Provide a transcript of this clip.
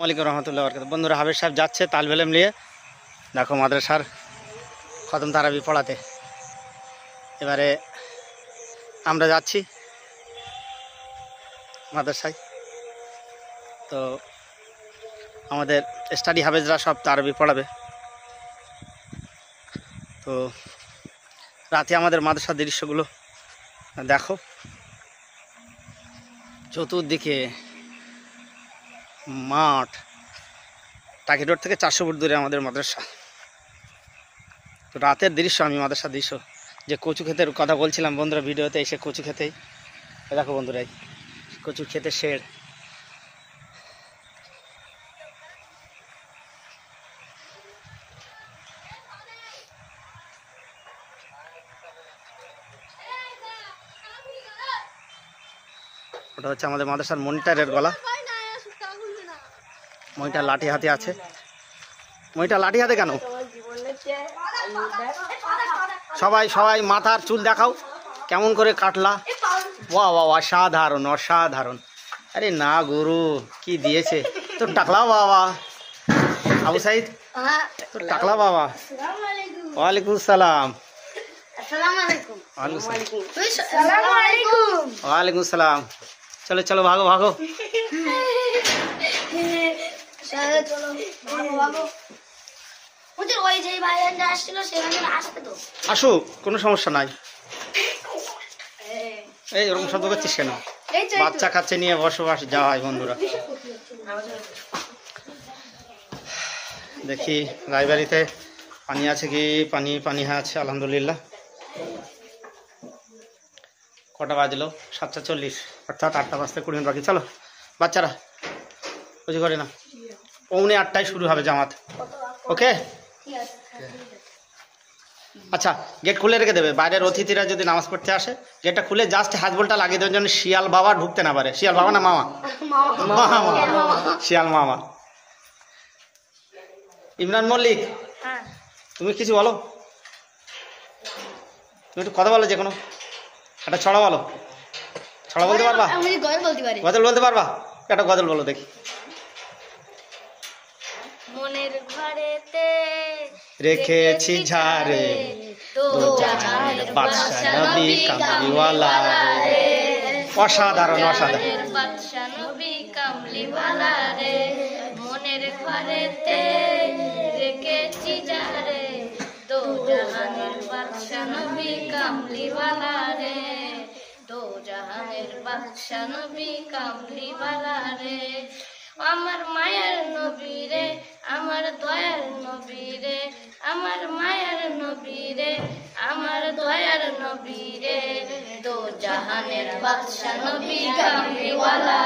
ওয়ালাইকুম রহমতুল্লাহ বরকাত। বন্ধুরা, হাবিব সাহেব যাচ্ছে তালবেলেম নিয়ে, দেখো মাদ্রাসার খতম তারাবি পড়াতে। এবারে আমরা যাচ্ছি মাদ্রাসায়। তো আমাদের স্টাডি হাফেজরা সব তারাবি পড়াবে। তো রাতে আমাদের মাদ্রাসার দৃশ্যগুলো দেখো, চতুর্দিকে মাঠ, টাকি রোড থেকে 400 ফুট দূরে আমাদের মাদ্রাসা। তো রাতের দৃশ্য, আমি মাদ্রাসার দৃশ্য যে কচু ক্ষেতের কথা বলছিলাম বন্ধুরা ভিডিওতে, এসে কচু খেতেই দেখো বন্ধুরা, এই কচু ক্ষেতের শেড। ওটা হচ্ছে আমাদের মাদ্রাসার মনিটরের গলা। মনিটর লাঠি হাতে আছে। মনিটর লাঠি হাতে কেন? সবাই সবাই মাথার চুল দেখাও, কেমন করে কাটলা। বাহ বাহ, অসাধারণ অসাধারণ। আরে না গুরু, কি দিয়েছে তোর টাকলা বাবা। আবু সাইদ, তোর টাকলা বাবা। ওয়ালাইকুম সালাম। ওয়ালাইকুম সালাম। চলো চলো, ভাগো ভাগো। আসুক, কোনো সমস্যা নাই। এই ওরকম শব্দ করছিস কেন? বাচ্চা কাচ্চা নিয়ে বসবাস যাওয়া হয় বন্ধুরা। দেখি লাইব্রেরিতে পানি আছে কি? পানি পানি হ্যাঁ আছে, আলহামদুলিল্লাহ। কটা বাজলো? 7:40, অর্থাৎ 8টা বাজতে 20 মিনিট বাকি। চলো বাচ্চারা, বুঝি করে না, 7:45 শুরু হবে জামাত। ওকে, আচ্ছা গেট খুলে রেখে দেবে। বাইরের অতিথিরা যদি নামাজ পড়তে আসে, গেটটা খুলে জাস্ট হ্যাজবলটা লাগিয়ে দেওয়ার জন্য, শিয়াল বাবা ঢুকতে না পারে। শিয়াল বাবা না মামা? শিয়াল মামা। ইমরান মল্লিক, তুমি কিছু বলো, তুমি একটু কথা বলো, যে কোনো একটা ছড়া বলো। ছড়া বলতে পারবা? গজল বলতে পারবা? একটা গজল বলো দেখি। মনের ঘরেতে রেখেছি ঝাড়ে, দো জাহানের বাদশা নবী কামলিওয়ালা রে। অসাধারণ অসাধারণ। বাদশা নবী কামলিওয়ালা রে, মনের ঘরেতে রেখেছি ঝাড়ে, দো জাহানের বাদশা নবী কামলিওয়ালা রে, দো জাহানের বাদশা নবী কামলিওয়ালা রে। আমার মায়ের নবী রে, আমার দয়ার নবী রে, আমার মায়ের নবী রে, আমার দয়ার নবী রে, দো জাহানের বাদশা নবী কামলিওয়ালা